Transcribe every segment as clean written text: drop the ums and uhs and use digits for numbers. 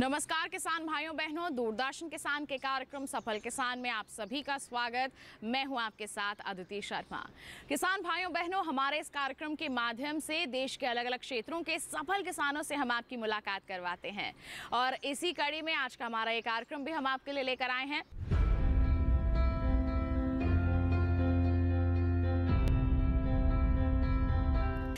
नमस्कार किसान भाइयों बहनों, दूरदर्शन किसान के कार्यक्रम सफल किसान में आप सभी का स्वागत। मैं हूं आपके साथ अदिति शर्मा। किसान भाइयों बहनों, हमारे इस कार्यक्रम के माध्यम से देश के अलग अलग क्षेत्रों के सफल किसानों से हम आपकी मुलाकात करवाते हैं और इसी कड़ी में आज का हमारा ये कार्यक्रम भी हम आपके लिए लेकर आए हैं।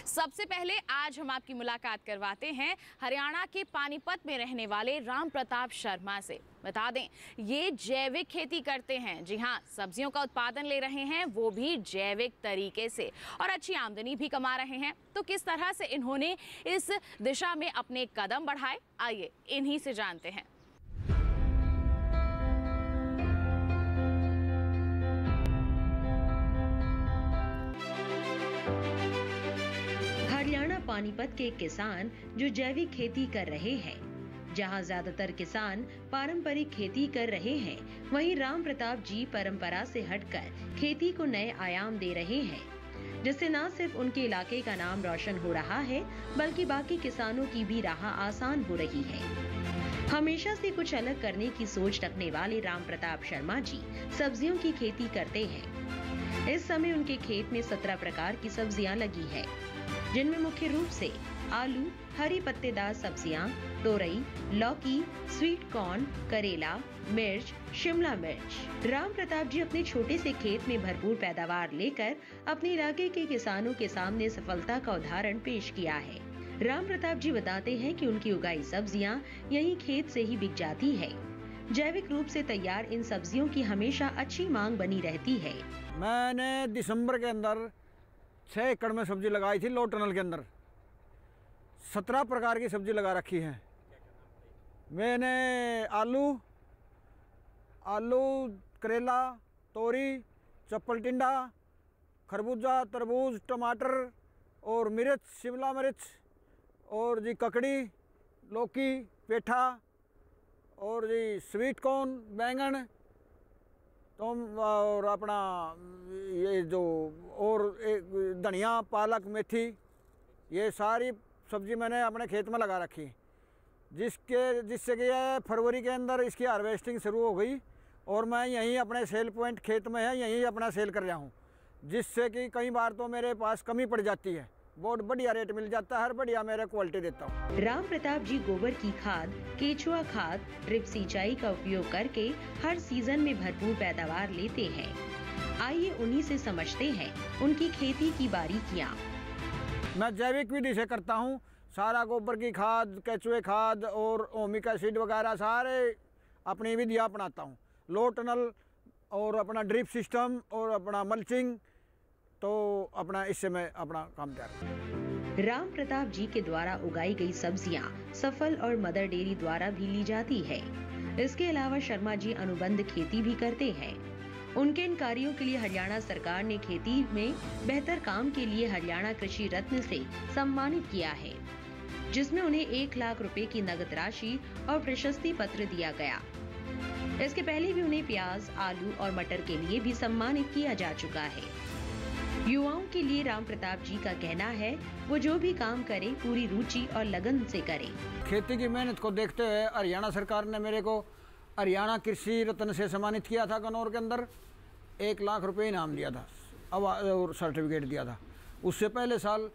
सबसे पहले आज हम आपकी मुलाकात करवाते हैं हरियाणा के पानीपत में रहने वाले राम प्रताप शर्मा से। बता दें, ये जैविक खेती करते हैं। जी हाँ, सब्जियों का उत्पादन ले रहे हैं, वो भी जैविक तरीके से, और अच्छी आमदनी भी कमा रहे हैं। तो किस तरह से इन्होंने इस दिशा में अपने कदम बढ़ाए, आइए इन्हीं से जानते हैं। हरियाणा पानीपत के किसान जो जैविक खेती कर रहे हैं, जहां ज्यादातर किसान पारंपरिक खेती कर रहे हैं, वहीं राम प्रताप जी परंपरा से हटकर खेती को नए आयाम दे रहे हैं, जिससे न सिर्फ उनके इलाके का नाम रोशन हो रहा है, बल्कि बाकी किसानों की भी राह आसान हो रही है। हमेशा से कुछ अलग करने की सोच रखने वाले राम प्रताप शर्मा जी सब्जियों की खेती करते हैं। इस समय उनके खेत में 17 प्रकार की सब्जियां लगी है, जिनमें मुख्य रूप से आलू, हरी पत्तेदार सब्जियां, तोरई, लौकी, स्वीट कॉर्न, करेला, मिर्च, शिमला मिर्च। राम प्रताप जी अपने छोटे से खेत में भरपूर पैदावार लेकर अपने इलाके के किसानों के सामने सफलता का उदाहरण पेश किया है। राम प्रताप जी बताते हैं कि उनकी उगाई सब्जियां यहीं खेत से ही बिक जाती है। जैविक रूप से तैयार इन सब्जियों की हमेशा अच्छी मांग बनी रहती है। मैंने दिसंबर के अंदर 6 एकड़ में सब्जी लगाई थी। लो टनल के अंदर 17 प्रकार की सब्जी लगा रखी है। मैंने आलू, करेला, तोरी, चप्पल टिंडा, खरबूजा, तरबूज, टमाटर और मिर्च, शिमला मिर्च और जी ककड़ी, लौकी, पेठा और जी स्वीट कॉर्न, बैंगन, तो और अपना ये जो और धनिया, पालक, मेथी, ये सारी सब्जी मैंने अपने खेत में लगा रखी, जिससे कि ये फरवरी के अंदर इसकी हार्वेस्टिंग शुरू हो गई और मैं यहीं अपने सेल पॉइंट खेत में है, यहीं अपना सेल कर रहा हूँ, जिससे कि कई बार तो मेरे पास कमी पड़ जाती है, बहुत बढ़िया रेट मिल जाता है, हर बढ़िया मेरा क्वालिटी देता हूँ। राम प्रताप जी गोबर की खाद, केचुआ खाद, ड्रिप सिंचाई का उपयोग करके हर सीजन में भरपूर पैदावार लेते हैं। आइए उन्हीं से समझते हैं उनकी खेती की बारीकियां। मैं जैविक विधि से करता हूँ। सारा गोबर की खाद, केचुए खाद और ओमिक एसिड वगैरह सारे अपनी विधियाँ अपनाता हूँ। लो टनल और अपना ड्रिप सिस्टम और अपना मल्चिंग, तो अपना इससे मैं अपना काम कर। राम प्रताप जी के द्वारा उगाई गई सब्जियां सफल और मदर डेयरी द्वारा भी ली जाती है। इसके अलावा शर्मा जी अनुबंध खेती भी करते हैं। उनके इन कार्यों के लिए हरियाणा सरकार ने खेती में बेहतर काम के लिए हरियाणा कृषि रत्न से सम्मानित किया है, जिसमें उन्हें 1 लाख रुपए की नगद राशि और प्रशस्ति पत्र दिया गया। इसके पहले भी उन्हें प्याज, आलू और मटर के लिए भी सम्मानित किया जा चुका है। युवाओं के लिए राम प्रताप जी का कहना है, वो जो भी काम करे पूरी रुचि और लगन से करे। खेती की मेहनत को देखते हुए हरियाणा सरकार ने मेरे को हरियाणा कृषि रत्न से सम्मानित किया था। कन्नौर के अंदर 1 लाख रुपए इनाम दिया था और सर्टिफिकेट दिया था। उससे पहले साल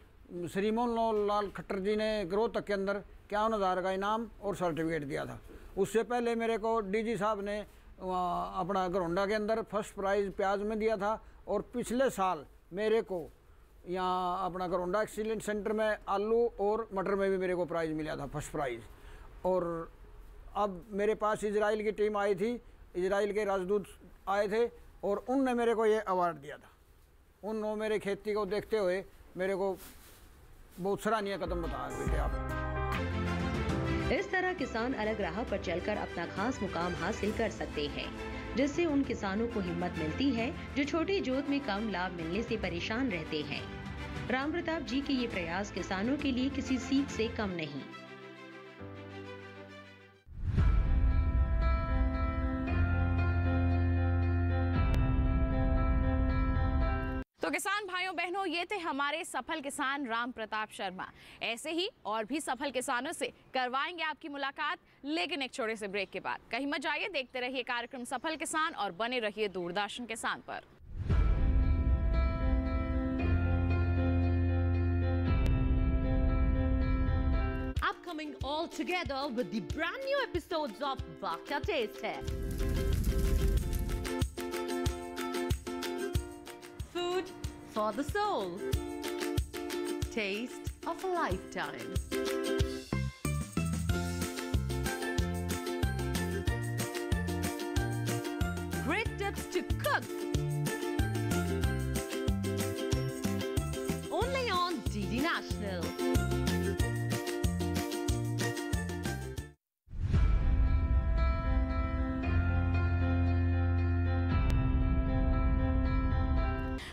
श्री मोहन लाल खट्टर जी ने ग्रोथ के अंदर 51,000 का इनाम और सर्टिफिकेट दिया था। उससे पहले मेरे को डीजी साहब ने अपना घरोंडा के अंदर फर्स्ट प्राइज़ प्याज में दिया था, और पिछले साल मेरे को यहाँ अपना घरोंडा एक्सीलेंट सेंटर में आलू और मटर में भी मेरे को प्राइज़ मिला था, फर्स्ट प्राइज़। और अब मेरे पास इजराइल की टीम आई थी, इजराइल के राजदूत आए थे और उनने मेरे को ये अवार्ड दिया था। उन्होंने मेरे खेती को देखते हुए मेरे को बहुत सराहनीय कदम बताया बेटे आप। इस तरह किसान अलग राह पर चलकर अपना खास मुकाम हासिल कर सकते हैं, जिससे उन किसानों को हिम्मत मिलती है जो छोटी जोत में कम लाभ मिलने से परेशान रहते हैं। राम प्रताप जी के ये प्रयास किसानों के लिए किसी सीख से कम नहीं। तो तो किसान भाइयों बहनों, ये थे हमारे सफल किसान राम प्रताप शर्मा। ऐसे ही और भी सफल किसानों से करवाएंगे आपकी मुलाकात, लेकिन एक छोटे से ब्रेक के बाद। कहीं मत जाइए, देखते रहिए कार्यक्रम सफल किसान और बने रहिए दूरदर्शन किसान पर। Upcoming all together with the brand new episodes of Vakya Taste hai. Food for the soul. Taste of a lifetime. Great tips to cook. Only on DD National.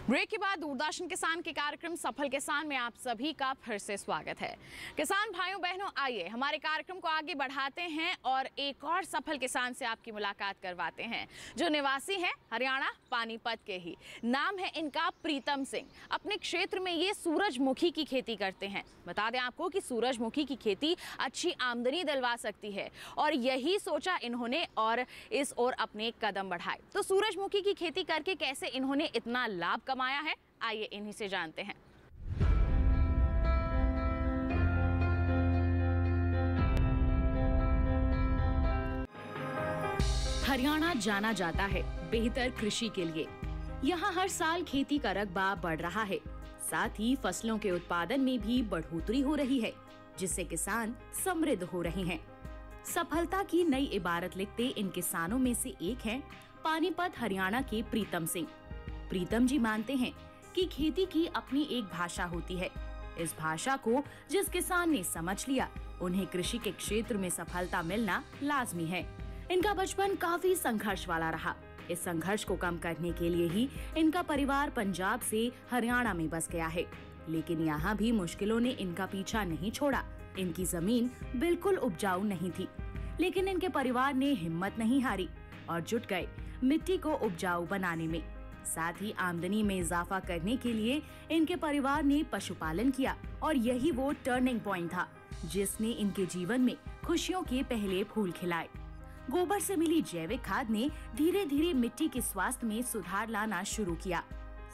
Break के बाद दूरदर्शन किसान के कार्यक्रम सफल किसान में आप सभी का फिर से स्वागत है। किसान भाइयों बहनों, आइए हमारे कार्यक्रम को आगे बढ़ाते हैं और एक और सफल किसान से आपकी मुलाकात करवाते हैं, जो निवासी हैं हरियाणा पानीपत के ही। नाम है इनका प्रीतम सिंह। अपने क्षेत्र में ये सूरजमुखी की खेती करते हैं। बता दें आपको कि सूरजमुखी की खेती अच्छी आमदनी दिलवा सकती है और यही सोचा इन्होंने और इस ओर अपने कदम बढ़ाए। तो सूरजमुखी की खेती करके कैसे इन्होंने इतना लाभ कमाया है, आइए इन्हीं से जानते हैं। हरियाणा जाना जाता है बेहतर कृषि के लिए। यहाँ हर साल खेती का रकबा बढ़ रहा है, साथ ही फसलों के उत्पादन में भी बढ़ोतरी हो रही है, जिससे किसान समृद्ध हो रहे हैं। सफलता की नई इबारत लिखते इन किसानों में से एक हैं पानीपत हरियाणा के प्रीतम सिंह। प्रीतम जी मानते हैं कि खेती की अपनी एक भाषा होती है। इस भाषा को जिस किसान ने समझ लिया, उन्हें कृषि के क्षेत्र में सफलता मिलना लाजमी है। इनका बचपन काफी संघर्ष वाला रहा। इस संघर्ष को कम करने के लिए ही इनका परिवार पंजाब से हरियाणा में बस गया है, लेकिन यहाँ भी मुश्किलों ने इनका पीछा नहीं छोड़ा। इनकी जमीन बिल्कुल उपजाऊ नहीं थी, लेकिन इनके परिवार ने हिम्मत नहीं हारी और जुट गए मिट्टी को उपजाऊ बनाने में। साथ ही आमदनी में इजाफा करने के लिए इनके परिवार ने पशुपालन किया और यही वो टर्निंग पॉइंट था जिसने इनके जीवन में खुशियों के पहले फूल खिलाए। गोबर से मिली जैविक खाद ने धीरे धीरे मिट्टी के स्वास्थ्य में सुधार लाना शुरू किया।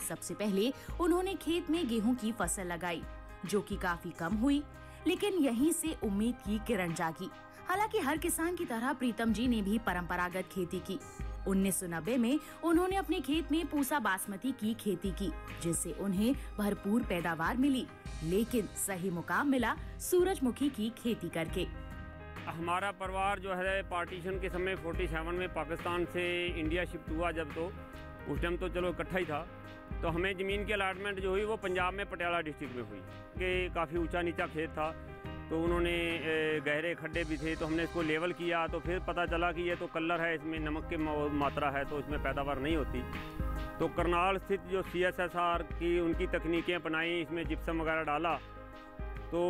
सबसे पहले उन्होंने खेत में गेहूं की फसल लगाई, जो कि काफी कम हुई, लेकिन यहीं से उम्मीद की किरण जागी। हालांकि हर किसान की तरह प्रीतम जी ने भी परंपरागत खेती की। 1990 में उन्होंने अपने खेत में पूसा बासमती की खेती की, जिससे उन्हें भरपूर पैदावार मिली, लेकिन सही मुकाम मिला सूरजमुखी की खेती करके। हमारा परिवार जो है पार्टीशन के समय 47 में पाकिस्तान से इंडिया शिफ्ट हुआ जब, तो उस टाइम तो चलो इकट्ठा ही था। तो हमें ज़मीन की अलाटमेंट जो हुई वो पंजाब में पटियाला डिस्ट्रिक्ट में हुई, कि काफ़ी ऊंचा नीचा खेत था, तो उन्होंने गहरे खड्डे भी थे, तो हमने इसको लेवल किया। तो फिर पता चला कि ये तो कलर है, इसमें नमक की मात्रा है, तो इसमें पैदावार नहीं होती। तो करनाल स्थित जो CSSR की उनकी तकनीकें अपनाई, इसमें जिप्सम वगैरह डाला। तो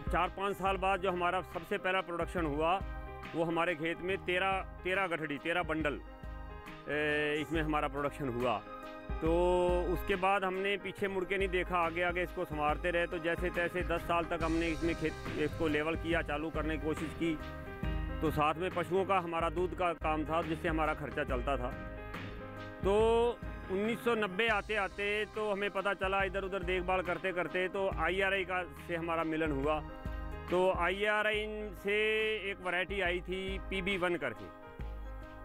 4-5 साल बाद जो हमारा सबसे पहला प्रोडक्शन हुआ वो हमारे खेत में 13 गठड़ी 13 बंडल इसमें हमारा प्रोडक्शन हुआ। तो उसके बाद हमने पीछे मुड़ के नहीं देखा, आगे आगे इसको संवारते रहे। तो जैसे तैसे 10 साल तक हमने इसमें इसको लेवल किया, चालू करने की कोशिश की। तो साथ में पशुओं का हमारा दूध का काम था, जिससे हमारा खर्चा चलता था। तो 1990 आते आते तो हमें पता चला, इधर उधर देखभाल करते करते, तो IRI का से हमारा मिलन हुआ। तो IRI से एक वैरायटी आई थी PB1 करके,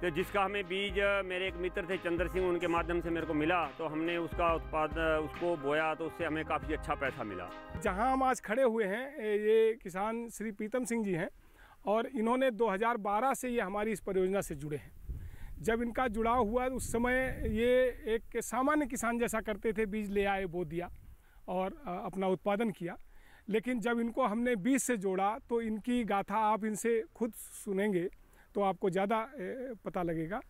तो जिसका हमें बीज मेरे एक मित्र थे चंद्र सिंह, उनके माध्यम से मेरे को मिला। तो हमने उसका उसको बोया, तो उससे हमें काफ़ी अच्छा पैसा मिला। जहां हम आज खड़े हुए हैं, ये किसान श्री प्रीतम सिंह जी हैं और इन्होंने 2012 से ये हमारी इस परियोजना से जुड़े हैं। जब इनका जुड़ाव हुआ उस समय ये एक सामान्य किसान जैसा करते थे, बीज ले आए, बो दिया और अपना उत्पादन किया। लेकिन जब इनको हमने बीज से जोड़ा तो इनकी गाथा आप इनसे खुद सुनेंगे तो आपको ज़्यादा पता लगेगा।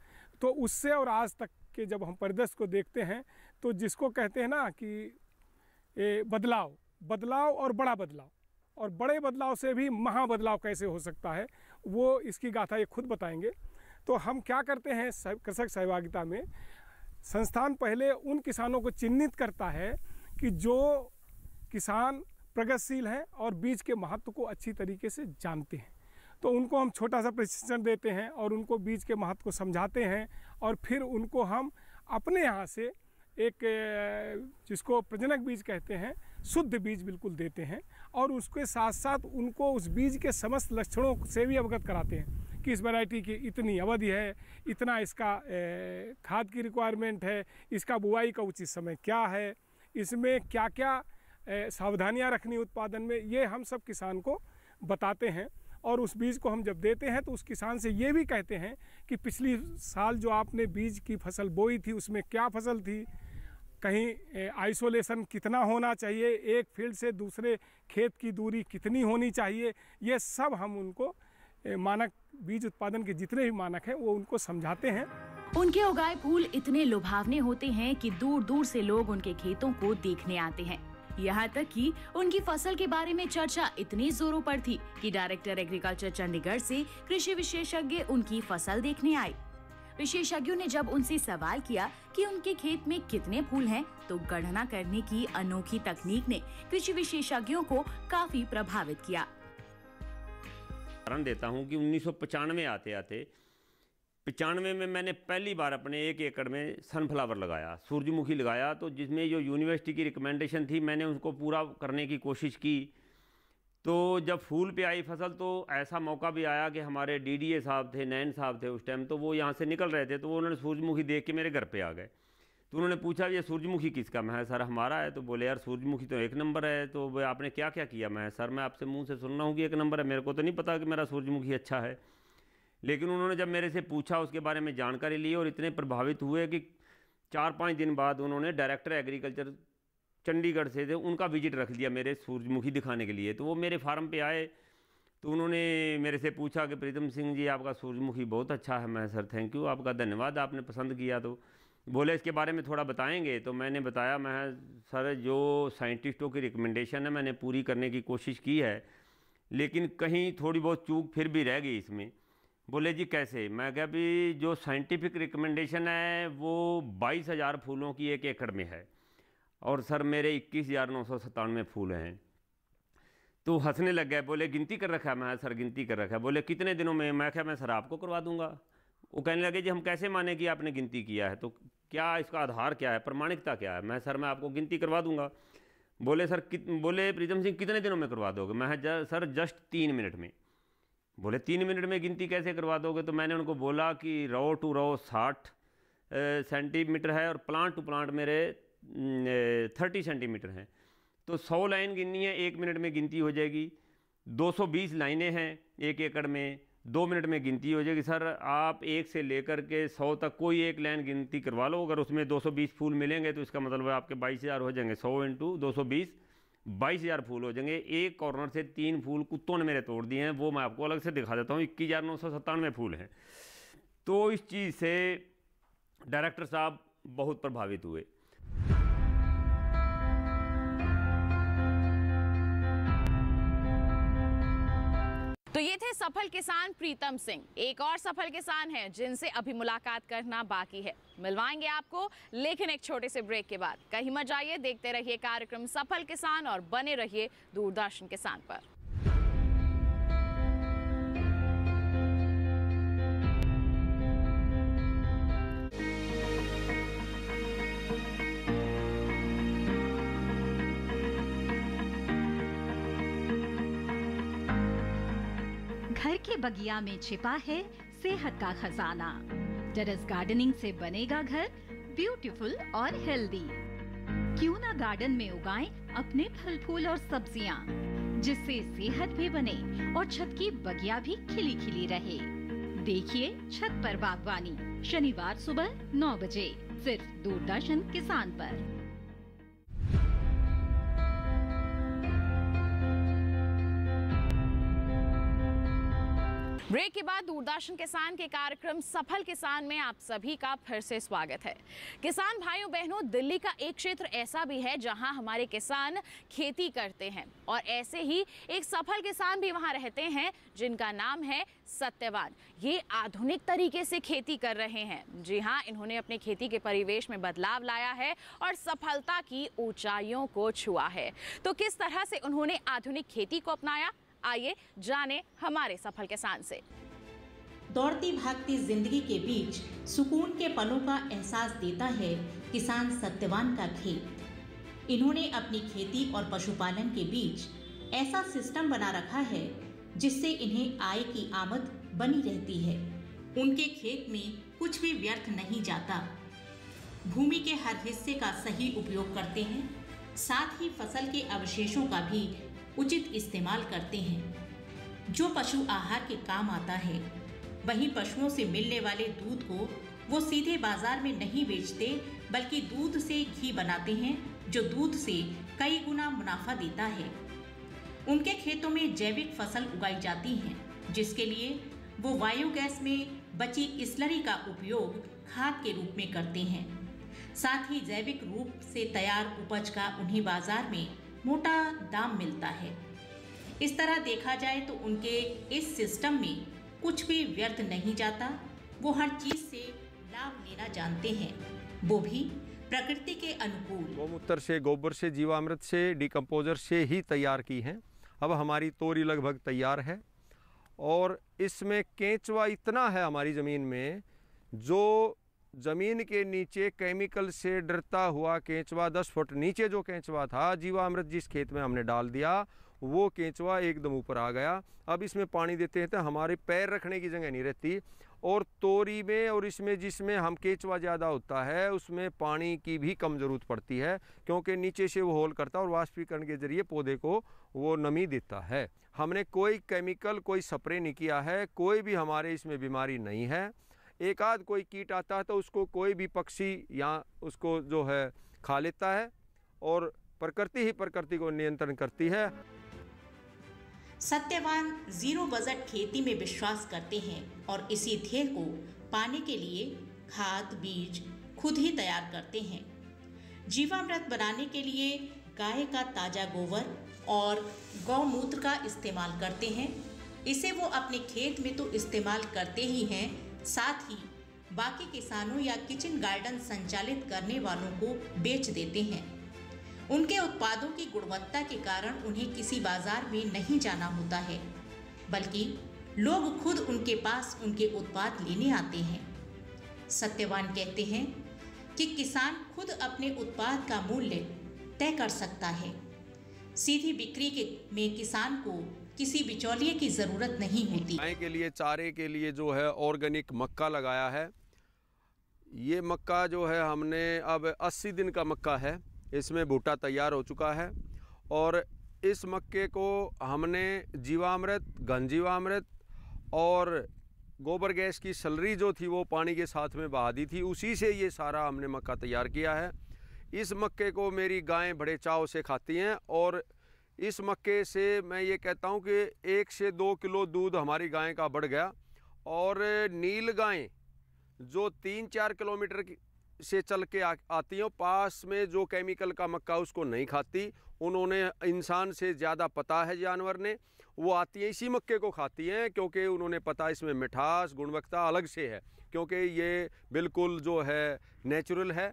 तो उससे और आज तक के जब हम परिदृश्य को देखते हैं, तो जिसको कहते हैं ना कि बदलाव और बड़ा बदलाव, और बड़े बदलाव से भी महा बदलाव कैसे हो सकता है, वो इसकी गाथा ये खुद बताएंगे। तो हम क्या करते हैं कृषक सहभागिता में, संस्थान पहले उन किसानों को चिन्हित करता है कि जो किसान प्रगतिशील हैं और बीज के महत्व को अच्छी तरीके से जानते हैं। तो उनको हम छोटा सा प्रशिक्षण देते हैं और उनको बीज के महत्व को समझाते हैं और फिर उनको हम अपने यहाँ से एक जिसको प्रजनक बीज कहते हैं, शुद्ध बीज बिल्कुल देते हैं और उसके साथ साथ उनको उस बीज के समस्त लक्षणों से भी अवगत कराते हैं कि इस वैरायटी की इतनी अवधि है, इतना इसका खाद की रिक्वायरमेंट है, इसका बुआई का उचित समय क्या है, इसमें क्या क्या सावधानियां रखनी उत्पादन में, ये हम सब किसान को बताते हैं। और उस बीज को हम जब देते हैं तो उस किसान से ये भी कहते हैं कि पिछली साल जो आपने बीज की फसल बोई थी उसमें क्या फसल थी, कहीं आइसोलेशन कितना होना चाहिए, एक फील्ड से दूसरे खेत की दूरी कितनी होनी चाहिए, ये सब हम उनको मानक बीज उत्पादन के जितने भी मानक हैं वो उनको समझाते हैं। उनके उगाए फूल इतने लुभावने होते हैं कि दूर दूर से लोग उनके खेतों को देखने आते हैं। यहाँ तक कि उनकी फसल के बारे में चर्चा इतनी जोरों पर थी कि डायरेक्टर एग्रीकल्चर चंडीगढ़ से कृषि विशेषज्ञ उनकी फसल देखने आए। विशेषज्ञों ने जब उनसे सवाल किया कि उनके खेत में कितने फूल हैं, तो गणना करने की अनोखी तकनीक ने कृषि विशेषज्ञों को काफी प्रभावित किया। उदाहरण देता हूँ कि 1995 आते 95 में मैंने पहली बार अपने 1 एकड़ में सनफ्लावर लगाया, सूरजमुखी लगाया। तो जिसमें जो यूनिवर्सिटी की रिकमेंडेशन थी मैंने उसको पूरा करने की कोशिश की। तो जब फूल पे आई फसल तो ऐसा मौका भी आया कि हमारे डीडीए साहब थे, नैन साहब थे उस टाइम, तो वो यहाँ से निकल रहे थे, तो वो उन्होंने सूरजमुखी देख के मेरे घर पे आ गए। तो उन्होंने पूछा ये सूरजमुखी किसका? मैं सर हमारा है। तो बोले यार सूरजमुखी तो 1 नंबर है, तो आपने क्या क्या किया? मैं सर मैं आपसे मुँह से सुन रहा हूँ कि 1 नंबर है, मेरे को तो नहीं पता कि मेरा सूरजमुखी अच्छा है। लेकिन उन्होंने जब मेरे से पूछा उसके बारे में जानकारी ली और इतने प्रभावित हुए कि 4-5 दिन बाद उन्होंने डायरेक्टर एग्रीकल्चर चंडीगढ़ से थे, उनका विजिट रख लिया मेरे सूरजमुखी दिखाने के लिए। तो वो मेरे फार्म पे आए तो उन्होंने मेरे से पूछा कि प्रीतम सिंह जी आपका सूरजमुखी बहुत अच्छा है। मैं सर थैंक यू, आपका धन्यवाद, आपने पसंद किया। तो बोले इसके बारे में थोड़ा बताएंगे। तो मैंने बताया, मैं सर जो साइंटिस्टों की रिकमेंडेशन है मैंने पूरी करने की कोशिश की है, लेकिन कहीं थोड़ी बहुत चूक फिर भी रह गई इसमें। बोले जी कैसे? मैं कहा भी जो साइंटिफिक रिकमेंडेशन है वो 22,000 फूलों की 1 एकड़ में है और सर मेरे 21,997 फूल हैं। तो हंसने लग गए, बोले गिनती कर रखा है? मैं सर गिनती कर रखा है। बोले कितने दिनों में? मैं क्या मैं सर आपको करवा दूंगा। वो कहने लगे जी हम कैसे माने कि आपने गिनती किया है, तो क्या इसका आधार क्या है, प्रमाणिकता क्या है? मैं सर मैं आपको गिनती करवा दूंगा। बोले सर बोले प्रीतम सिंह कितने दिनों में करवा दोगे? मैं सर जस्ट 3 मिनट में। बोले 3 मिनट में गिनती कैसे करवा दोगे? तो मैंने उनको बोला कि रो टू रो 60 सेंटीमीटर है और प्लांट टू प्लांट मेरे 30 सेंटीमीटर हैं, तो 100 लाइन गिननी है, 1 मिनट में गिनती हो जाएगी। 220 लाइनें हैं 1 एकड़ में, 2 मिनट में गिनती हो जाएगी। सर आप 1 से लेकर के 100 तक कोई एक लाइन गिनती करवा लो, अगर उसमें 220 फूल मिलेंगे तो इसका मतलब है आपके 22,000 हो जाएंगे। 100 × 220 22,000 फूल हो जाएंगे। एक कॉर्नर से 3 फूल कुत्तों ने मेरे तोड़ दिए हैं, वो मैं आपको अलग से दिखा देता हूँ। 21,997 फूल हैं। तो इस चीज़ से डायरेक्टर साहब बहुत प्रभावित हुए। तो ये थे सफल किसान प्रीतम सिंह। एक और सफल किसान हैं जिनसे अभी मुलाकात करना बाकी है, मिलवाएंगे आपको, लेकिन एक छोटे से ब्रेक के बाद। कहीं मत जाइए, देखते रहिए कार्यक्रम सफल किसान और बने रहिए दूरदर्शन किसान पर। घर के बगिया में छिपा है सेहत का खजाना। टेरेस गार्डनिंग से बनेगा घर ब्यूटीफुल और हेल्दी। क्यों ना गार्डन में उगाएं अपने फल फूल और सब्जियां, जिससे सेहत भी बने और छत की बगिया भी खिली खिली रहे। देखिए छत पर बागवानी, शनिवार सुबह 9 बजे सिर्फ दूरदर्शन किसान पर। ब्रेक के बाद दूरदर्शन किसान के कार्यक्रम सफल किसान में आप सभी का फिर से स्वागत है। किसान भाइयों बहनों, दिल्ली का एक क्षेत्र ऐसा भी है जहां हमारे किसान खेती करते हैं और ऐसे ही एक सफल किसान भी वहां रहते हैं जिनका नाम है सत्यवान। ये आधुनिक तरीके से खेती कर रहे हैं। जी हाँ, इन्होंने अपने खेती के परिवेश में बदलाव लाया है और सफलता की ऊंचाइयों को छुआ है। तो किस तरह से उन्होंने आधुनिक खेती को अपनाया, आइए जाने हमारे सफल किसान से। दौड़ती भागती जिंदगी के बीच सुकून के पलों का एहसास देता है किसान सत्यवान का खेत। इन्होंने अपनी खेती और पशुपालन के बीच ऐसा सिस्टम बना रखा है जिससे इन्हें आय की आमद बनी रहती है। उनके खेत में कुछ भी व्यर्थ नहीं जाता। भूमि के हर हिस्से का सही उपयोग करते हैं, साथ ही फसल के अवशेषों का भी उचित इस्तेमाल करते हैं। जो पशु आहार के काम आता है, वहीं पशुओं से मिलने वाले दूध को वो सीधे बाजार में नहीं बेचते, बल्कि दूध से घी बनाते हैं, जो दूध से कई गुना मुनाफा देता है। उनके खेतों में जैविक फसल उगाई जाती है, जिसके लिए वो बायोगैस में बची स्लरी का उपयोग खाद के रूप में करते हैं। साथ ही जैविक रूप से तैयार उपज का उन्हें बाजार में मोटा दाम मिलता है। इस तरह देखा जाए तो उनके इस सिस्टम में कुछ भी व्यर्थ नहीं जाता। वो हर चीज से लाभ लेना जानते हैं, वो भी प्रकृति के अनुकूल। गौमूत्र से, गोबर से, जीवामृत से, डिकम्पोजर से ही तैयार की हैं। अब हमारी तोरी लगभग तैयार है और इसमें केंचुआ इतना है हमारी ज़मीन में, जो ज़मीन के नीचे केमिकल से डरता हुआ केंचुआ 10 फुट नीचे जो केंचुआ था, जीवामृत जिस खेत में हमने डाल दिया वो केंचुआ एकदम ऊपर आ गया। अब इसमें पानी देते हैं तो हमारे पैर रखने की जगह नहीं रहती। और तोरी में और इसमें जिसमें हम केंचुआ ज़्यादा होता है उसमें पानी की भी कम ज़रूरत पड़ती है, क्योंकि नीचे से वो होल करता है और वाष्पीकरण के जरिए पौधे को वो नमी देता है। हमने कोई केमिकल, कोई स्प्रे नहीं किया है, कोई भी हमारे इसमें बीमारी नहीं है। एक आध कोई कीट आता है तो उसको कोई भी पक्षी या उसको जो है खा लेता है और प्रकृति ही प्रकृति को नियंत्रण करती है। सत्यवान जीरो बजट खेती में विश्वास करते हैं और इसी ध्येय को पाने के लिए खाद बीज खुद ही तैयार करते हैं। जीवामृत बनाने के लिए गाय का ताजा गोबर और गौमूत्र का इस्तेमाल करते हैं। इसे वो अपने खेत में तो इस्तेमाल करते ही हैं, साथ ही बाकी किसानों या किचन गार्डन संचालित करने वालों को बेच देते हैं। उनके उत्पादों की गुणवत्ता के कारण उन्हें किसी बाजार में नहीं जाना होता है, बल्कि लोग खुद उनके पास उनके उत्पाद लेने आते हैं। सत्यवान कहते हैं कि किसान खुद अपने उत्पाद का मूल्य तय कर सकता है। सीधी बिक्री में किसान को किसी बिचौलिए की जरूरत नहीं होती। गाय के लिए चारे के लिए जो है ऑर्गेनिक मक्का लगाया है। ये मक्का जो है हमने अब 80 दिन का मक्का है, इसमें भुट्टा तैयार हो चुका है और इस मक्के को हमने जीवामृत, घन जीवामृत और गोबर गैस की स्लरी जो थी वो पानी के साथ में बहा दी थी, उसी से ये सारा हमने मक्का तैयार किया है। इस मक्के को मेरी गायें बड़े चाव से खाती हैं और इस मक्के से मैं ये कहता हूँ कि 1 से 2 किलो दूध हमारी गाय का बढ़ गया। और नील गायें जो 3-4 किलोमीटर से चल के आती हैं, पास में जो केमिकल का मक्का उसको नहीं खाती, उन्होंने इंसान से ज़्यादा पता है जानवर ने, वो आती हैं इसी मक्के को खाती हैं, क्योंकि उन्होंने पता इसमें मिठास गुणवत्ता अलग से है, क्योंकि ये बिल्कुल जो है नेचुरल है।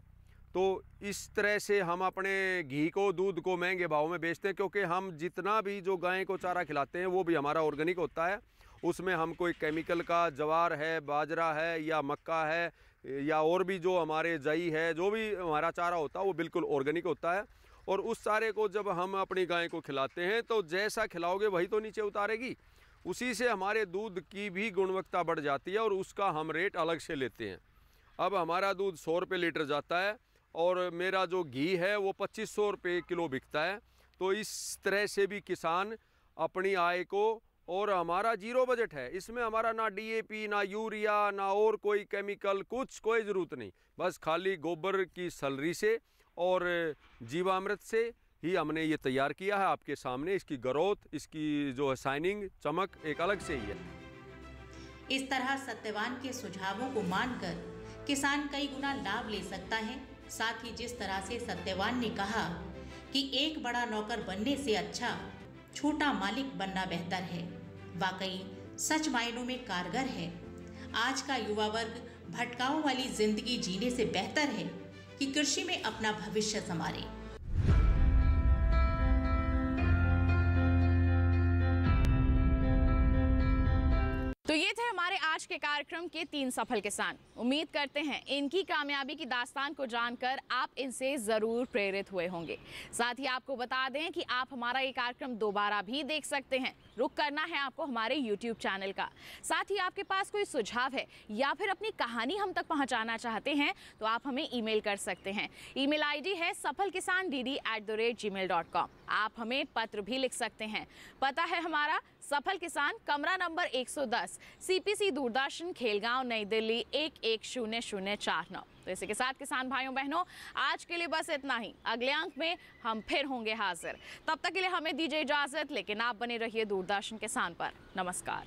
तो इस तरह से हम अपने घी को, दूध को महंगे भाव में बेचते हैं, क्योंकि हम जितना भी जो गाय को चारा खिलाते हैं वो भी हमारा ऑर्गेनिक होता है। उसमें हम कोई केमिकल का, जवार है, बाजरा है या मक्का है या और भी जो हमारे जई है, जो भी हमारा चारा होता है वो बिल्कुल ऑर्गेनिक होता है। और उस चारे को जब हम अपनी गाय को खिलाते हैं तो जैसा खिलाओगे वही तो नीचे उतारेगी, उसी से हमारे दूध की भी गुणवत्ता बढ़ जाती है और उसका हम रेट अलग से लेते हैं। अब हमारा दूध 100 रुपये लीटर जाता है और मेरा जो घी है वो 2500 रुपये किलो बिकता है। तो इस तरह से भी किसान अपनी आय को, और हमारा जीरो बजट है, इसमें हमारा ना डीएपी, ना यूरिया, ना और कोई केमिकल, कुछ कोई ज़रूरत नहीं, बस खाली गोबर की स्लरी से और जीवामृत से ही हमने ये तैयार किया है। आपके सामने इसकी ग्रोथ, इसकी जो है शाइनिंग, चमक एक अलग से ही है। इस तरह सत्यवान के सुझावों को मानकर किसान कई गुना लाभ ले सकता है। साथ ही जिस तरह से सत्यवान ने कहा कि एक बड़ा नौकर बनने से अच्छा छोटा मालिक बनना बेहतर है, वाकई सच मायनों में कारगर है। आज का युवा वर्ग भटकाओं वाली जिंदगी जीने से बेहतर है कि कृषि में अपना भविष्य संवारे। तो ये थे हमारे आज के कार्यक्रम के 3 सफल किसान। उम्मीद करते हैं इनकी कामयाबी की दास्तान को जानकर आप इनसे ज़रूर प्रेरित हुए होंगे। साथ ही आपको बता दें कि आप हमारा ये कार्यक्रम दोबारा भी देख सकते हैं। रुख करना है आपको हमारे YouTube चैनल का। साथ ही आपके पास कोई सुझाव है या फिर अपनी कहानी हम तक पहुंचाना चाहते हैं तो आप हमें ईमेल कर सकते हैं। ईमेल आईडी है safalkisandd@gmail.com। आप हमें पत्र भी लिख सकते हैं। पता है हमारा सफल किसान, कमरा नंबर 110, CPC दूरदर्शन, खेलगांव, नई दिल्ली 110049। तो इसी के साथ किसान भाइयों बहनों, आज के लिए बस इतना ही। अगले अंक में हम फिर होंगे हाजिर। तब तक के लिए हमें दीजिए इजाजत, लेकिन आप बने रहिए दूरदर्शन किसान पर। नमस्कार।